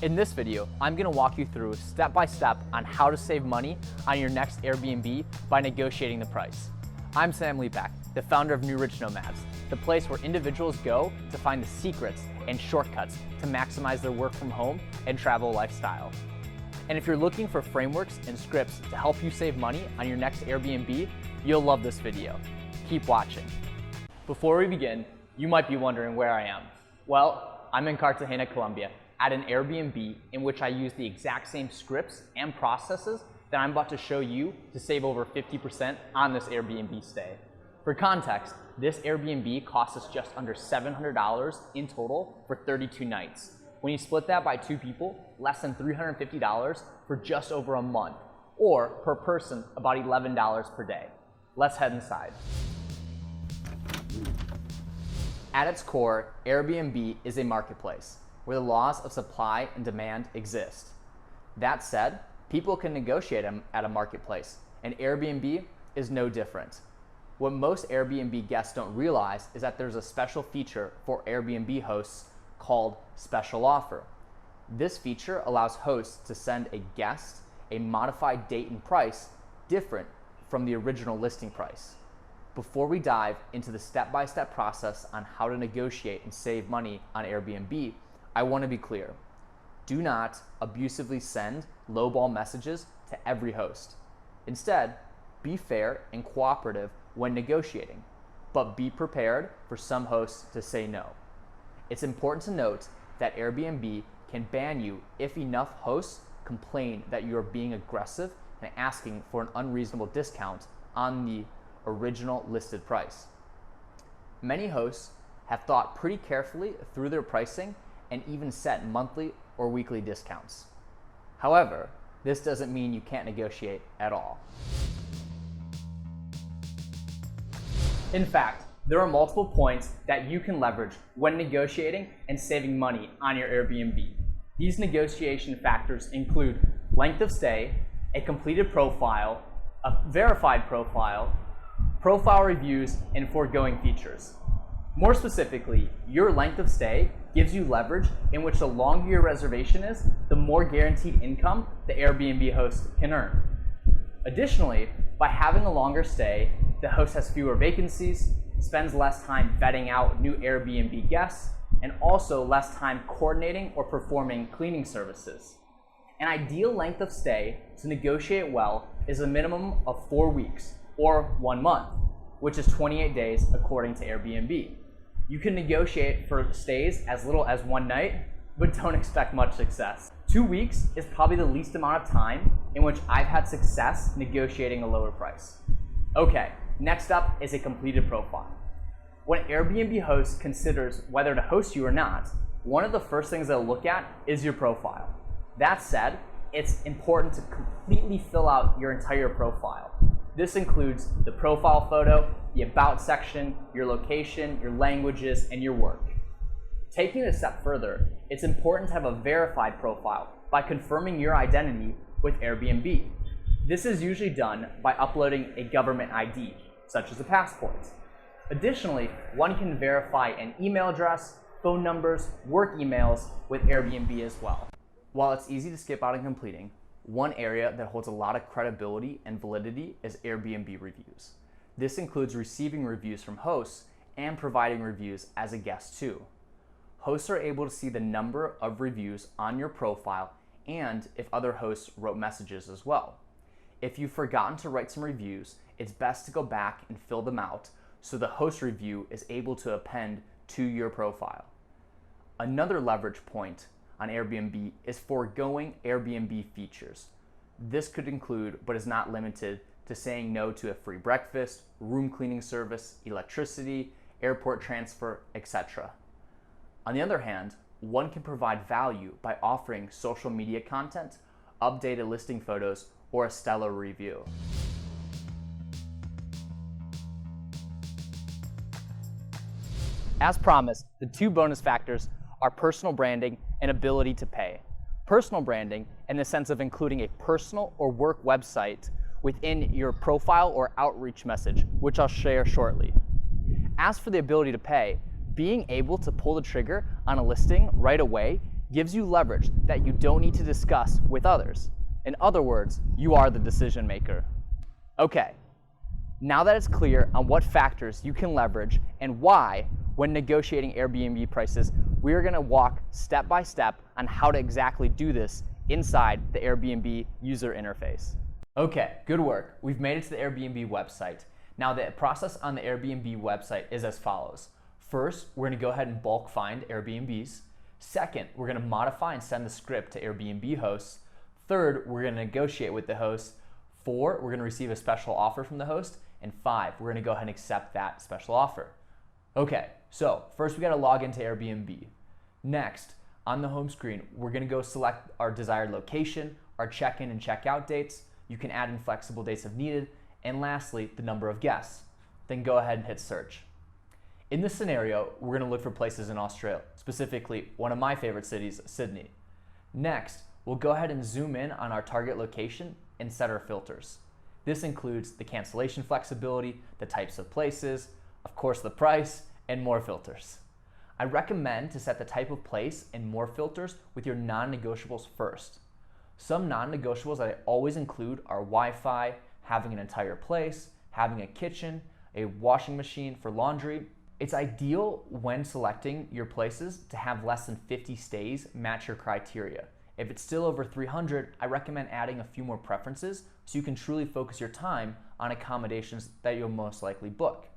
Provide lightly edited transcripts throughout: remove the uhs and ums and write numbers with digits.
In this video, I'm going to walk you through step by step on how to save money on your next Airbnb by negotiating the price. I'm Sam Lepak, the founder of New Rich Nomads, the place where individuals go to find the secrets and shortcuts to maximize their work from home and travel lifestyle. And if you're looking for frameworks and scripts to help you save money on your next Airbnb, you'll love this video. Keep watching. Before we begin, you might be wondering where I am. Well, I'm in Cartagena, Colombia, at an Airbnb in which I use the exact same scripts and processes that I'm about to show you to save over 50% on this Airbnb stay. For context, this Airbnb cost us just under $700 in total for 32 nights. When you split that by 2 people, less than $350 for just over a month, or per person, about $11 per day. Let's head inside. At its core, Airbnb is a marketplace where the laws of supply and demand exist. That said, people can negotiate at a marketplace, and Airbnb is no different. What most Airbnb guests don't realize is that there's a special feature for Airbnb hosts called Special Offer. This feature allows hosts to send a guest a modified date and price different from the original listing price. Before we dive into the step-by-step process on how to negotiate and save money on Airbnb, I want to be clear. Do not abusively send lowball messages to every host. Instead, be fair and cooperative when negotiating, but be prepared for some hosts to say no. It's important to note that Airbnb can ban you if enough hosts complain that you are being aggressive and asking for an unreasonable discount on the original listed price. Many hosts have thought pretty carefully through their pricing and even set monthly or weekly discounts. However, this doesn't mean you can't negotiate at all. In fact, there are multiple points that you can leverage when negotiating and saving money on your Airbnb. These negotiation factors include length of stay, a completed profile, a verified profile, profile reviews, and foregoing features. More specifically, your length of stay gives you leverage in which the longer your reservation is, the more guaranteed income the Airbnb host can earn. Additionally, by having a longer stay, the host has fewer vacancies, spends less time vetting out new Airbnb guests, and also less time coordinating or performing cleaning services. An ideal length of stay to negotiate well is a minimum of 4 weeks, or 1 month, which is 28 days according to Airbnb. You can negotiate for stays as little as 1 night, but don't expect much success. 2 weeks is probably the least amount of time in which I've had success negotiating a lower price. Okay, next up is a completed profile. When Airbnb host considers whether to host you or not, one of the first things they'll look at is your profile. That said, it's important to completely fill out your entire profile. This includes the profile photo, the about section, your location, your languages, and your work. Taking it a step further, it's important to have a verified profile by confirming your identity with Airbnb. This is usually done by uploading a government ID, such as a passport. Additionally, one can verify an email address, phone numbers, work emails with Airbnb as well. While it's easy to skip out on completing, one area that holds a lot of credibility and validity is Airbnb reviews. This includes receiving reviews from hosts and providing reviews as a guest too. Hosts are able to see the number of reviews on your profile and if other hosts wrote messages as well. If you've forgotten to write some reviews, it's best to go back and fill them out so the host review is able to append to your profile. Another leverage point on Airbnb is foregoing Airbnb features. This could include, but is not limited to, saying no to a free breakfast, room cleaning service, electricity, airport transfer, etc. On the other hand, one can provide value by offering social media content, updated listing photos, or a stellar review. As promised, the 2 bonus factors are personal branding and ability to pay. Personal branding in the sense of including a personal or work website within your profile or outreach message, which I'll share shortly. As for the ability to pay, being able to pull the trigger on a listing right away gives you leverage that you don't need to discuss with others. In other words, you are the decision maker. Okay, now that it's clear on what factors you can leverage and why when negotiating Airbnb prices, we are going to walk step by step on how to exactly do this inside the Airbnb user interface. Okay, good work. We've made it to the Airbnb website. Now the process on the Airbnb website is as follows. First, we're going to go ahead and bulk find Airbnbs. Second, we're going to modify and send the script to Airbnb hosts. Third, we're going to negotiate with the host. 4, we're going to receive a special offer from the host. And 5, we're going to go ahead and accept that special offer. Okay, so first we got to log into Airbnb. Next, on the home screen, we're going to go select our desired location, our check-in and check-out dates. You can add in flexible dates if needed. And lastly, the number of guests. Then go ahead and hit search. In this scenario, we're going to look for places in Australia, specifically one of my favorite cities, Sydney. Next, we'll go ahead and zoom in on our target location and set our filters. This includes the cancellation flexibility, the types of places, of course the price, and more filters. I recommend to set the type of place and more filters with your non-negotiables first. Some non-negotiables that I always include are Wi-Fi, having an entire place, having a kitchen, a washing machine for laundry. It's ideal when selecting your places to have less than 50 stays match your criteria. If it's still over 300, I recommend adding a few more preferences so you can truly focus your time on accommodations that you'll most likely book.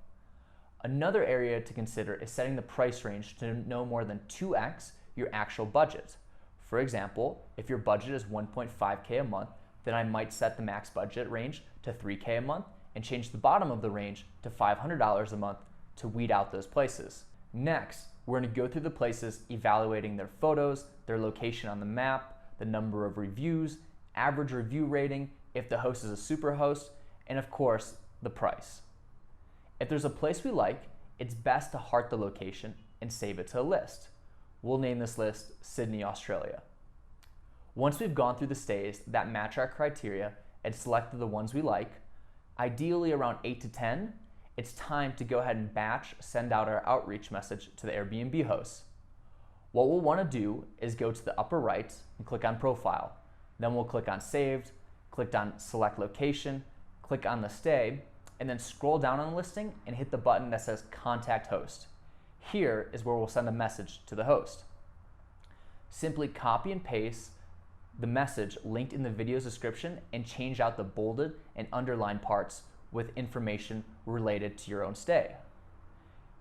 Another area to consider is setting the price range to no more than 2x your actual budget. For example, if your budget is 1.5K a month, then I might set the max budget range to 3K a month and change the bottom of the range to $500 a month to weed out those places. Next, we're going to go through the places evaluating their photos, their location on the map, the number of reviews, average review rating, if the host is a super host, and of course, the price. If there's a place we like, it's best to heart the location and save it to a list. We'll name this list Sydney, Australia. Once we've gone through the stays that match our criteria and selected the ones we like, ideally around 8 to 10, it's time to go ahead and batch send out our outreach message to the Airbnb hosts. What we'll want to do is go to the upper right and click on Profile. Then we'll click on Saved, click on Select Location, click on the stay, and then scroll down on the listing and hit the button that says Contact Host. Here is where we'll send a message to the host. Simply copy and paste the message linked in the video's description and change out the bolded and underlined parts with information related to your own stay.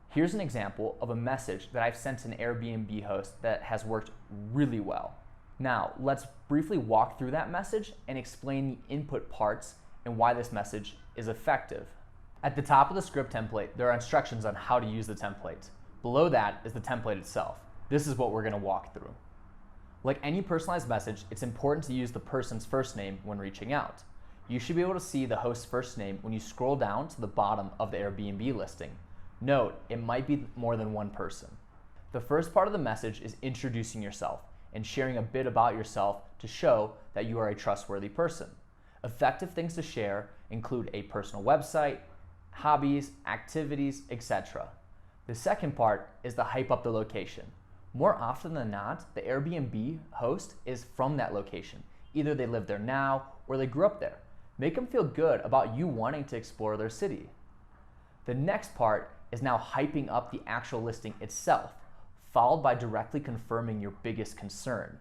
Here's an example of a message that I've sent to an Airbnb host that has worked really well. Now, let's briefly walk through that message and explain the input parts and why this message is effective. At the top of the script template, there are instructions on how to use the template. Below that is the template itself. This is what we're going to walk through. Like any personalized message, it's important to use the person's first name when reaching out. You should be able to see the host's first name when you scroll down to the bottom of the Airbnb listing. Note, it might be more than one person. The first part of the message is introducing yourself and sharing a bit about yourself to show that you are a trustworthy person. Effective things to share include a personal website, hobbies, activities, etc. The second part is to hype up the location. More often than not, the Airbnb host is from that location. Either they live there now or they grew up there. Make them feel good about you wanting to explore their city. The next part is now hyping up the actual listing itself, followed by directly confirming your biggest concern.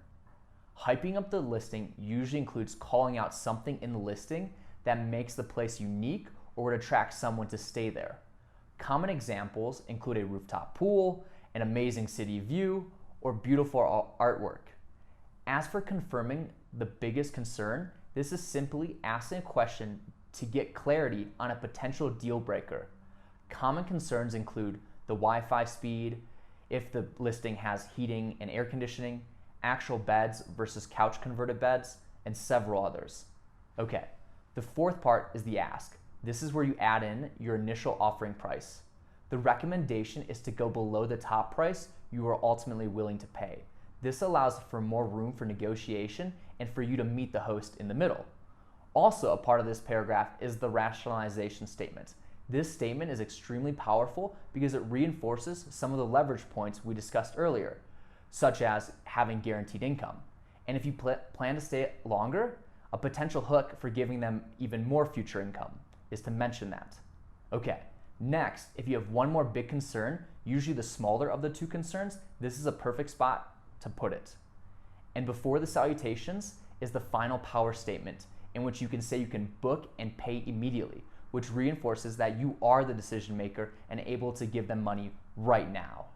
Hyping up the listing usually includes calling out something in the listing that makes the place unique or would attract someone to stay there. Common examples include a rooftop pool, an amazing city view, or beautiful artwork. As for confirming the biggest concern, this is simply asking a question to get clarity on a potential deal breaker. Common concerns include the Wi-Fi speed, if the listing has heating and air conditioning, actual beds versus couch converted beds, and several others. Okay, the fourth part is the ask. This is where you add in your initial offering price. The recommendation is to go below the top price you are ultimately willing to pay. This allows for more room for negotiation and for you to meet the host in the middle. Also, a part of this paragraph is the rationalization statement. This statement is extremely powerful because it reinforces some of the leverage points we discussed earlier. such as having guaranteed income. And if you plan to stay longer, a potential hook for giving them even more future income is to mention that. Okay, next, if you have one more big concern, usually the smaller of the two concerns, this is a perfect spot to put it. And before the salutations is the final power statement, in which you can say you can book and pay immediately, which reinforces that you are the decision maker and able to give them money right now.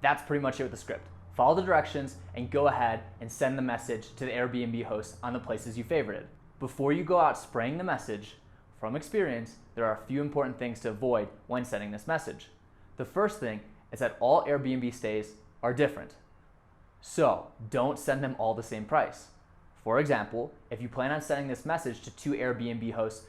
That's pretty much it with the script. Follow the directions and go ahead and send the message to the Airbnb host on the places you favorited. Before you go out spraying the message, from experience, there are a few important things to avoid when sending this message. The first thing is that all Airbnb stays are different. So don't send them all the same price. For example, if you plan on sending this message to two Airbnb hosts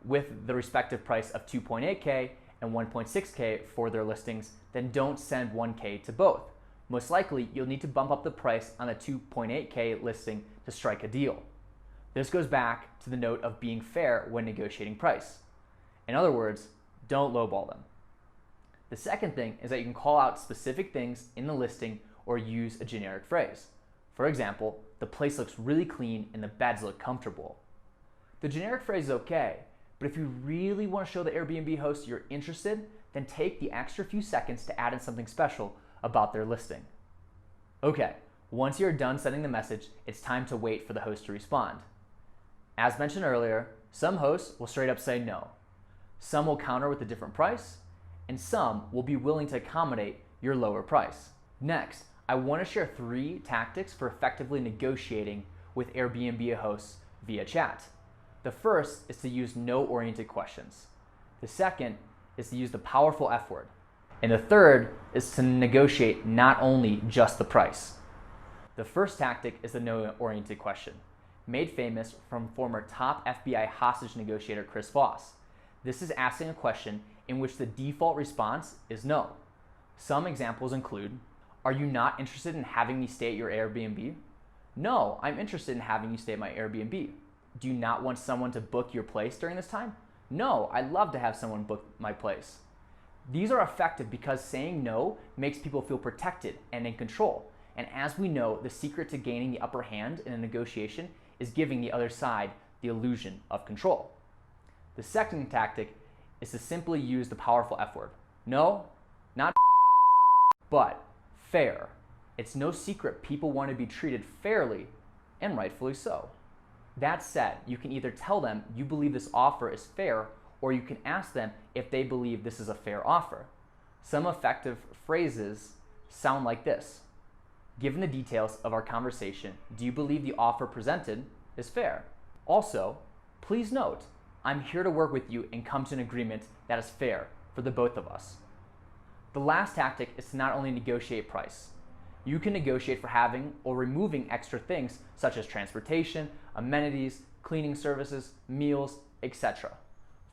with the respective price of 2.8K and 1.6K for their listings, then don't send 1K to both. Most likely, you'll need to bump up the price on the 2.8K listing to strike a deal. This goes back to the note of being fair when negotiating price. In other words, don't lowball them. The second thing is that you can call out specific things in the listing or use a generic phrase. For example, the place looks really clean and the beds look comfortable. The generic phrase is okay, but if you really want to show the Airbnb host you're interested, then take the extra few seconds to add in something special about their listing. Okay, once you're done sending the message, it's time to wait for the host to respond. As mentioned earlier, some hosts will straight up say no. Some will counter with a different price, and some will be willing to accommodate your lower price. Next, I want to share 3 tactics for effectively negotiating with Airbnb hosts via chat. The first is to use no-oriented questions. The second is to use the powerful F word. And the third is to negotiate not only just the price. The first tactic is the no-oriented question, made famous from former top FBI hostage negotiator Chris Voss. This is asking a question in which the default response is no. Some examples include, are you not interested in having me stay at your Airbnb? No, I'm interested in having you stay at my Airbnb. Do you not want someone to book your place during this time? No, I'd love to have someone book my place. These are effective because saying no makes people feel protected and in control. And as we know, the secret to gaining the upper hand in a negotiation is giving the other side the illusion of control. The second tactic is to simply use the powerful F word. No, not but fair. It's no secret people want to be treated fairly, and rightfully so. That said, you can either tell them you believe this offer is fair, or you can ask them if they believe this is a fair offer. Some effective phrases sound like this. Given the details of our conversation, do you believe the offer presented is fair? Also, please note, I'm here to work with you and come to an agreement that is fair for the both of us. The last tactic is to not only negotiate price. You can negotiate for having or removing extra things such as transportation, amenities, cleaning services, meals, etc.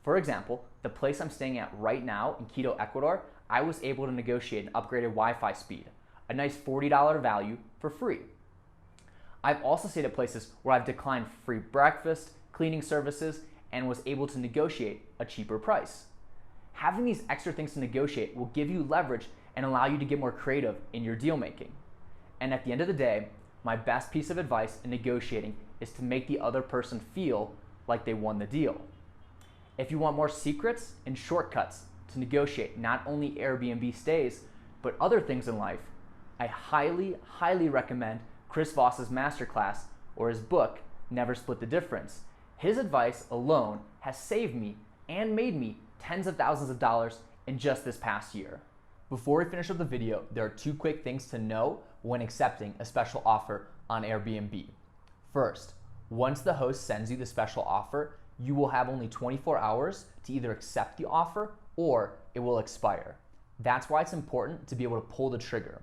For example, the place I'm staying at right now in Quito, Ecuador, I was able to negotiate an upgraded Wi-Fi speed, a nice $40 value for free. I've also stayed at places where I've declined free breakfast, cleaning services, and was able to negotiate a cheaper price. Having these extra things to negotiate will give you leverage and allow you to get more creative in your deal making. And at the end of the day, my best piece of advice in negotiating is to make the other person feel like they won the deal. If you want more secrets and shortcuts to negotiate not only Airbnb stays, but other things in life, I highly recommend Chris Voss's masterclass or his book, Never Split the Difference. His advice alone has saved me and made me tens of thousands of dollars in just this past year. Before we finish up the video, there are 2 quick things to know when accepting a special offer on Airbnb. First, once the host sends you the special offer, you will have only 24 hours to either accept the offer or it will expire. That's why it's important to be able to pull the trigger.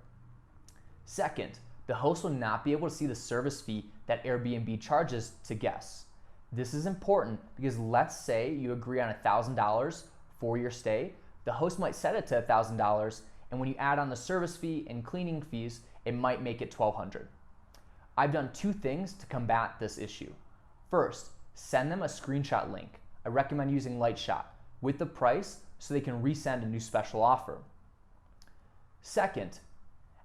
Second, the host will not be able to see the service fee that Airbnb charges to guests. This is important because let's say you agree on $1,000 for your stay, the host might set it to $1,000, and when you add on the service fee and cleaning fees, it might make it $1,200. I've done 2 things to combat this issue. First, send them a screenshot link. I recommend using Lightshot with the price so they can resend a new special offer. Second,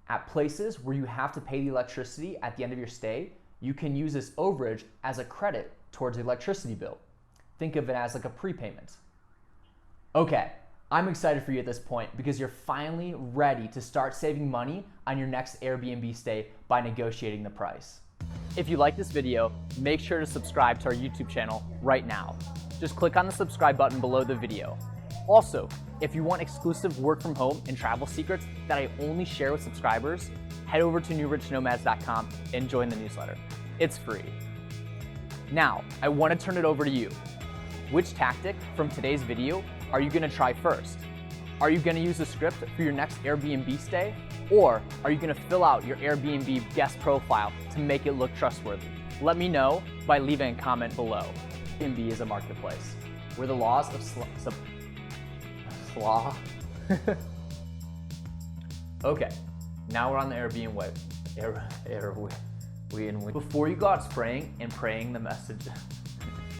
At places where you have to pay the electricity at the end of your stay, you can use this overage as a credit towards the electricity bill. Think of it as like a prepayment. Okay, I'm excited for you at this point because you're finally ready to start saving money on your next Airbnb stay by negotiating the price. If you like this video, make sure to subscribe to our YouTube channel right now. Just click on the subscribe button below the video. Also, if you want exclusive work from home and travel secrets that I only share with subscribers, head over to newrichnomads.com and join the newsletter. It's free. Now, I want to turn it over to you. Which tactic from today's video are you going to try first? Are you going to use the script for your next Airbnb stay? Or are you going to fill out your Airbnb guest profile to make it look trustworthy? Let me know by leaving a comment below. Airbnb is a marketplace where the laws of Okay, now we're on the Airbnb. Before you go out spraying and praying the message,